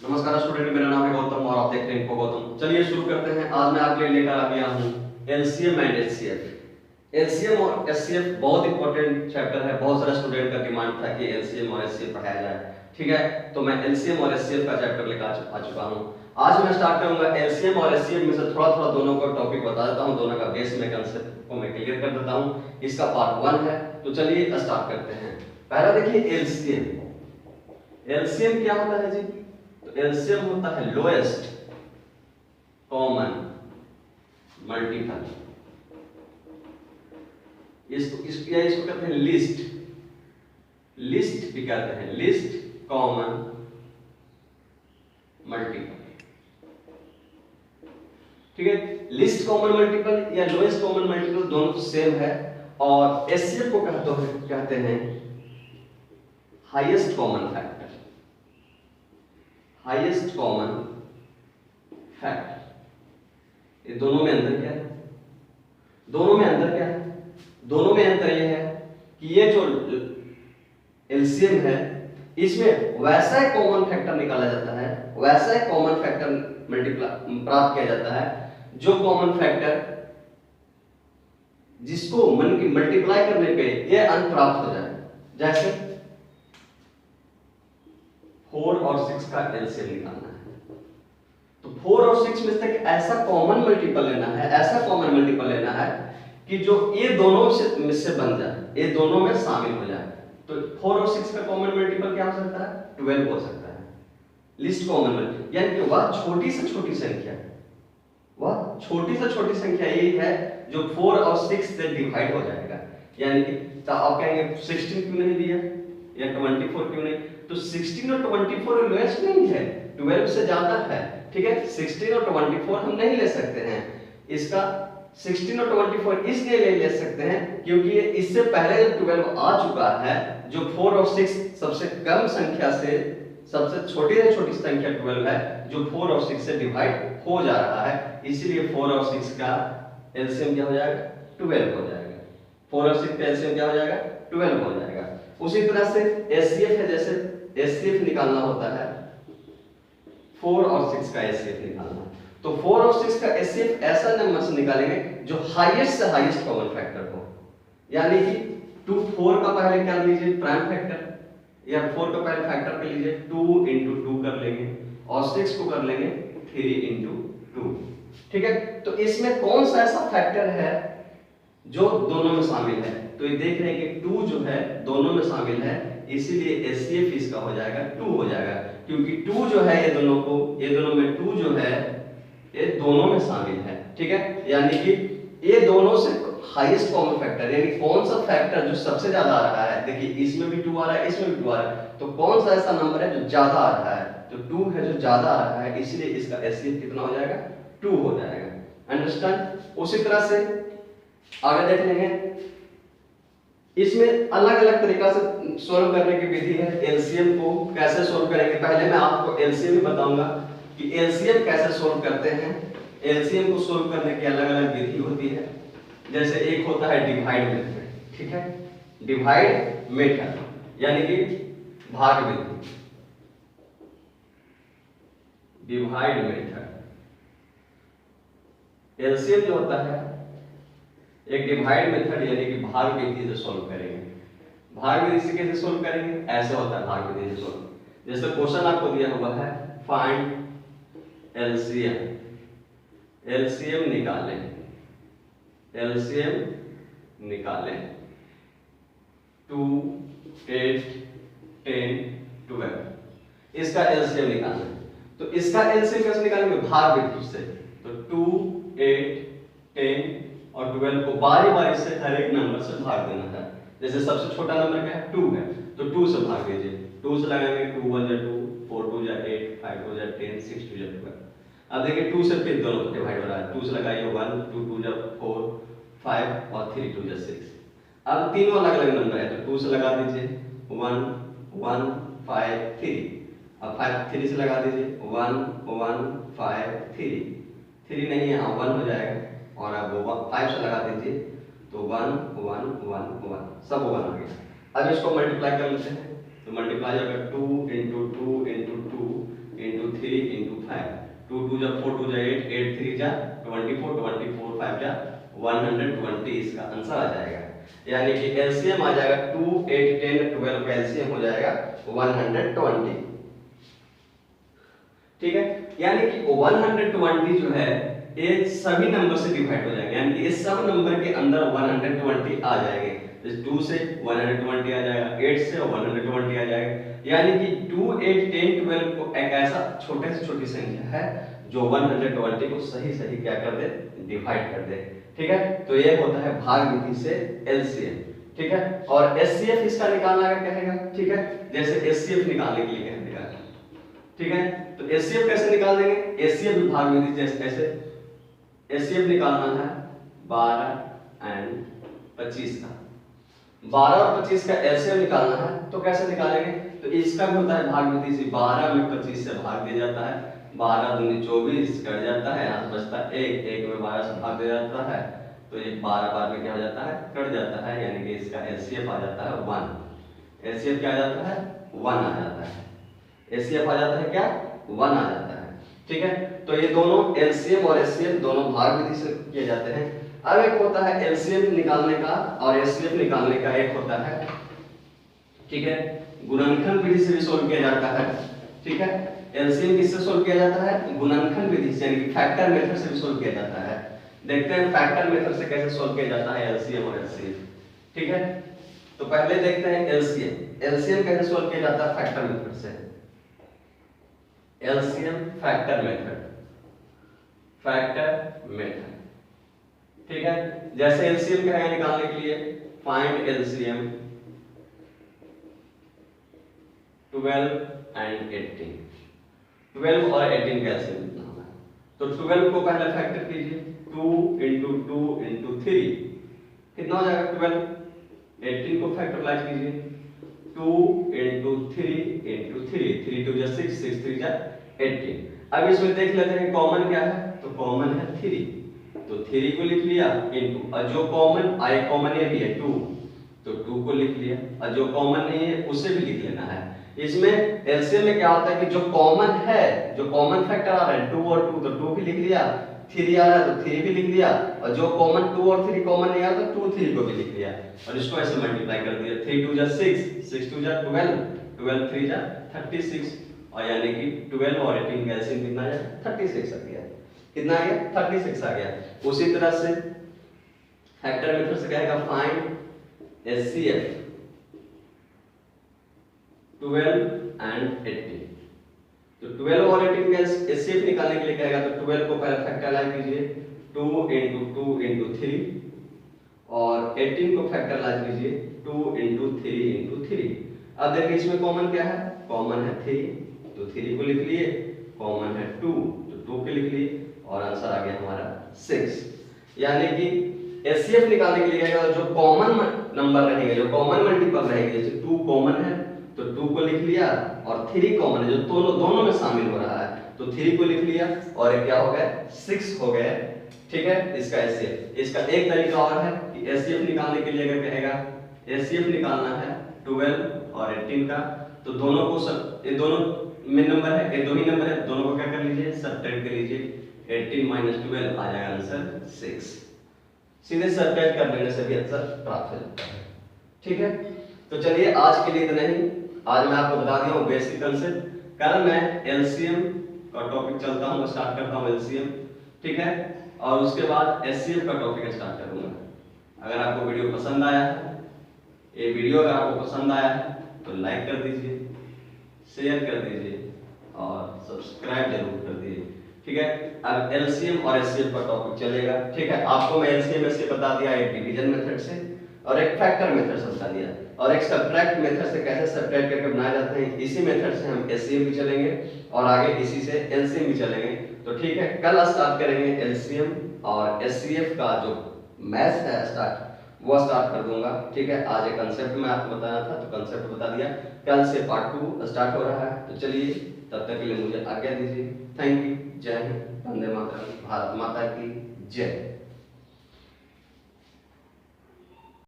नमस्कार स्टूडेंट, मेरा नाम है गौतम और आप देख रहे हैं इनको गौतम। चलिए शुरू करते हैं। आज मैं आपके लिए लेकर आ गया हूँ एलसीएम एंड एचसीएफ। एलसीएम और एचसीएफ बहुत इंपॉर्टेंट चैप्टर है। बहुत सारे स्टूडेंट का डिमांड था कि एलसीएम और एचसीएफ पढ़ाया जाए। ठीक है, तो मैं एलसीएम और एचसीएफ का चैप्टर लेकर आ चुका हूँ। आज मैं स्टार्ट करूंगा एलसीएम और एचसीएफ में से थोड़ा थोड़ा दोनों का टॉपिक बता देता हूँ, दोनों का बेस में कंसेप्ट को मैं क्लियर कर देता हूँ। इसका पार्ट 1 है, तो चलिए स्टार्ट करते हैं। पहला देखिए एलसीएम। एलसीएम क्या होता है जी? तो एलसीएम होता है लोएस्ट कॉमन मल्टीपल। इसको कहते हैं लिस्ट। लिस्ट भी कहते हैं, लिस्ट कॉमन मल्टीपल। ठीक है, लिस्ट कॉमन मल्टीपल या लोएस्ट कॉमन मल्टीपल दोनों तो सेम है। और एचसीएफ को कहते हैं highest common factor. Highest common factor. ये दोनों में अंतर क्या है? दोनों में अंतर क्या है? दोनों में अंतर यह है कि ये जो एलसीएम है इसमें वैसा एक कॉमन फैक्टर निकाला जाता है, वैसा एक कॉमन फैक्टर मल्टीप्लाई प्राप्त किया जाता है जो कॉमन फैक्टर जिसको मन की मल्टीप्लाई करने पे ये अंक प्राप्त हो जाए। जैसे 4 और 6 का एलसीएम निकालना है, तो 4 और 6 में से एक ऐसा कॉमन मल्टीपल लेना है, ऐसा कॉमन मल्टीपल लेना है कि जो ये दोनों से बन जाए, ये दोनों में शामिल हो जाए। तो 4 और 6 का कॉमन मल्टीपल क्या हो सकता है? 12 हो सकता है। लिस्ट कॉमन मल्टीपल यानी कि वह छोटी से छोटी संख्या, वह छोटी से छोटी संख्या यही है जो 4 और 6 से डिवाइड हो जाएगा। यानी कि तो आप कहेंगे 16 क्यों नहीं दिया या 24 क्यों नहीं? तो 16 और 24 लोएस्ट नहीं है, 12 से ज्यादा है। ठीक है, 16 और 24 हम नहीं ले सकते हैं। इसका 16 और 24 इसलिए नहीं ले सकते हैं क्योंकि ये इससे पहले 12 आ चुका है। जो 4 और 6 सबसे कम संख्या से सबसे छोटी से छोटी संख्या 12 है जो 4 और 6 से डिवाइड हो जा रहा है, इसीलिए 4 और 6 का एलसीएम क्या हो जाएगा? 12 हो जाएगा। 4 और 6 का एलसीएम क्या हो जाएगा? 12 हो जाएगा। उसी तरह से एचसीएफ है, जैसे एचसीएफ निकालना होता है 4 और 6 का एचसीएफ निकालना, तो 4 और 6 का एचसीएफ ऐसा नंबर से निकालेंगे जो हाईएस्ट से हाईएस्ट कॉमन फैक्टर हो। यानी कि 2 4 का पहले क्या लीजिए प्राइम फैक्टर, या 4 का पहले फैक्टर पे लीजिए 2 into 2 कर लेंगे और 6 को कर लेंगे 3 into 2। ठीक है, तो इसमें कौन सा ऐसा फैक्टर है जो दोनों में शामिल है? तो ये देख रहे हैं कि 2 जो है दोनों में शामिल है, इसीलिए एचसीएफ इसका हो जाएगा 2 हो जाएगा। क्योंकि 2 जो है ये दोनों में 2 जो है ये दोनों में शामिल है। ठीक है, यानी कि ये दोनों से हाईएस्ट कॉमन फैक्टर, यानी कौन सा फैक्टर जो सबसे ज्यादा आ रहा है। देखिए इसमें भी 2 आ रहा है, इसमें भी 2 आ रहा है, तो कौन सा ऐसा नंबर है जो ज्यादा आ रहा है? तो 2 है जो ज्यादा आ रहा है, इसलिए इसका एचसीएफ कितना हो जाएगा? 2 हो जाएगा। अंडरस्टैंड? उसी तरह से आगे देख लेंगे, इसमें अलग अलग तरीका से सॉल्व करने की विधि है। एलसीएम को कैसे सॉल्व करेंगे, पहले मैं आपको एलसीएम ही बताऊंगा कि एलसीएम कैसे सॉल्व करते हैं। एलसीएम को सॉल्व करने की अलग अलग विधि होती है। जैसे एक होता है डिवाइड मेथड। ठीक है, डिवाइड मेथड यानी कि भाग विधि, डिवाइड मेथड। एलसीएम जो होता है एक डिवाइड मेथड यानी कि भाग विधि से सॉल्व करेंगे। भाग विधि से कैसे सॉल्व करेंगे? ऐसे होता है भाग विधि से सॉल्व। जैसे क्वेश्चन आपको दिया हुआ है फाइंड एलसीएम, एलसीएम निकालें, एलसीएम निकालें 2 8 10 12। इसका एलसीएम निकालना है, तो इसका एलसीएम कैसे निकालेंगे? भाग विधि से। तो 2 8 10 और 12 को बारी बारी से हर एक नंबर से भाग देना है। जैसे सबसे छोटा नंबर क्या है? 2 है, तो 2 से भाग दीजिए। 2 से लगाएंगे 2 1 2, 4 2 8, 5 2 10, 6 2 12। अब देखिए 2 से फिर दोनों डिवाइड हो रहा है। 2 से लगाइए 1, 2 2 4 5 और 3 2 6। अब तीनों अलग अलग नंबर है, तो 2 से लगा दीजिए 1 1 5 3। अब 5 3 से लगा दीजिए 1 1 5 3। 3 नहीं है, 1 हो जाएगा। और अब 5 से लगा दीजिए तो 1 1 1 1, सब 1 आ गया। अब इसको मल्टीप्लाई कर लेते हैं, तो मल्टीप्लाई होगा 2 into 2 into 2 into 2 जा 4 2 जा 8 8 3 जा 24 24 5 जा 120 इसका आंसर आ जाएगा। यानी कि एलसीएम आ जाएगा 2 8 10 12 का एलसीएम हो जाएगा 120। ठीक है, यानी कि 120 जो है ये सभी नंबर से डिवाइड हो जाएंगे, यानी कि इस सब नंबर के अंदर 120 आ जाएंगे। जैसे 2 से 120 आ जाएगा, 8 से 120 आ जाएगा, यानी कि 2 8 10 12 को एक ऐसा छोटे से छोटी संख्या है जो 120 को सही सही क्या कर दे, डिवाइड कर दे। ठीक है, तो ये होता है भाग विधि से एलसीएम। ठीक है, और एचसीएफ इसका निकालना अगर कहेगा, ठीक है, जैसे एचसीएफ निकालने के लिए कहेगा, ठीक है, तो एचसीएफ कैसे निकाल देंगे, एचसीएफ भाग विधि जैसे ऐसे एचसीएफ निकालना है 12 एंड 25 का, 12 और 25 का एलसीएम निकालना है, तो कैसे निकालेंगे, तो इसका भी होता है भाग विधि से, 12 में 25 से भाग दिया जाता है, 12 दूनी 24 कट जाता है, यहाँ बचता है 1 1 में 12 से भाग दिया जाता है, तो ये 12 बार में क्या हो जाता है, कट जाता है, यानी कि इसका एचसीएफ आ जाता है 1। एचसीएफ क्या आ जाता है, 1 आ जाता है, एचसीएफ आ जाता है क्या, 1 आ जाता है। ठीक है, तो ये दोनों एलसीएम और एचसीएफ दोनों भाग विधि से किए जाते हैं। अब एक होता है एलसीएम निकालने का और एचसीएफ निकालने का, एक होता है, ठीक है, गुणनखंड विधि से भी सोल्व किया जाता है। ठीक है, एलसीएम किससे सोल्व किया जाता है, गुणनखंड विधि से, यानी कि फैक्टर मेथड से भी सोल्व किया जाता है। देखते हैं फैक्टर मेथड से कैसे सोल्व किया जाता है एलसीएम और एचसीएफ। ठीक है, तो पहले देखते हैं एलसीएम। एलसीएम कैसे सोल्व किया जाता है फैक्टर मेथड से, LCM factor method, factor method. ठीक है, जैसे एलसीएम क्या है निकालने के लिए, फाइंड एलसीएम 12 एंड 18, 12 और 18 का एलसीएम निकालना है, तो 12 को पहले फैक्टर कीजिए, 2 into 2 into 3 कितना हो जाएगा 12। 18 को फैक्टराइज कीजिए, 2 into 3 into 3, 3 2 जा 6 6 3 जा 18। अब इसमें देख लेते हैं कॉमन क्या है, तो कॉमन है 3, तो 3 को लिख लिया इनटू, और जो कॉमन आए, कॉमन ये भी है 2, तो 2 को लिख लिया, और जो कॉमन नहीं है उसे भी लिख लेना है। इसमें एलसीएम में क्या होता है कि जो कॉमन है, जो कॉमन फैक्टर आ रहा है 2 और 2, तो 2 भी लिख लिया, 3 आ रहा है तो 3 भी लिख लिया, और जो कॉमन 2 और 3 कॉमन नहीं आ रहा तो 2 3 को भी लिख लिया, और इसको ऐसे मल्टीप्लाई कर दिया, 3 2 जा 6 6 2 जा 12 12 3 जा 36, और यानी कि 12 और 18 का एलसीएम कितना आया, 36 आ गया। कितना आ गया, 36 आ गया। उसी तरह से फैक्टर मेथड से कहेगा फाइंड एचसीएफ 12 एंड 18, तो 12 और 18 का एचसीएफ निकालने के लिए कहेगा, तो 12 को पहले फैक्टराइज कीजिए, 2 into 2 into 3, और 18 को फैक्टराइज कीजिए 2 into 3 into 3। अब देखिए इसमें कॉमन क्या है, कॉमन है 3, तो 3 को लिख लिए, कॉमन है 2, तो 2 को लिख लिए, और आंसर आ गया हमारा 6। यानी कि एचसीएफ निकालने के लिए कहेगा, जो कॉमन नंबर रहेंगे, जो कॉमन मल्टीपल रहेंगे, जैसे 2 कॉमन है तो 2 को लिख लिया, और 3 कॉमन है जो दोनों में शामिल हो रहा है, तो 3 को लिख लिया, और क्या हो गया 6 हो गए। ठीक है, इसका एचसीएफ। इसका एक तरीका और है कि एचसीएफ निकालने के लिए अगर कहेगा, एचसीएफ निकालना है 12 और 18 का, तो दोनों को सब, ये दोनों में नंबर है, ये दो ही नंबर है, दोनों को क्या कर लीजिए, सब्ट्रैक्ट कर लीजिए, 18 minus 12 आ जाएगा आंसर 6। सीधे सब्ट्रैक्ट कर लेने से भी आंसर प्राप्त हो जाता है। ठीक है, तो चलिए आज के लिए इतना ही। आज मैं आपको बता दिया हूँ बेसिक कंसेप्ट, कल मैं एलसीएम का टॉपिक चलता हूँ, स्टार्ट करता हूँ एलसीएम। ठीक है, और उसके बाद एचसीएफ का टॉपिक स्टार्ट करूंगा। अगर आपको वीडियो पसंद आया है, ये वीडियो अगर आपको पसंद आया है तो लाइक कर दीजिए, शेयर कर दीजिए, और सब्सक्राइब जरूर कर दीजिए। ठीक है, अब एलसीएम और एचसीएफ का टॉपिक चलेगा। ठीक है, आपको मैं एलसीएम से बता दिया, एक डिवीजन मेथड से और एक फैक्टर मेथड से बता दिया, और एक सब्ट्रैक्ट मेथड से कैसे सब्ट्रैक्ट करके बनाए जाते हैं, इसी मेथड से हम एचसीएम भी चलेंगे, और आगे इसी से एलसीएम भी चलेंगे। तो ठीक है, कल स्टार्ट करेंगे एलसीएम और एचसीएफ का जो मैथ है स्टार्ट, वो स्टार्ट कर दूंगा। ठीक है, आज एक कंसेप्ट मैं आपको बताया था, तो कंसेप्ट बता दिया, कल से पार्ट 2 स्टार्ट हो रहा है। तो चलिए, तब तक के लिए मुझे आज्ञा दीजिए। थैंक यू, जय हिंद, वंदे मातरम, भारत माता की जय।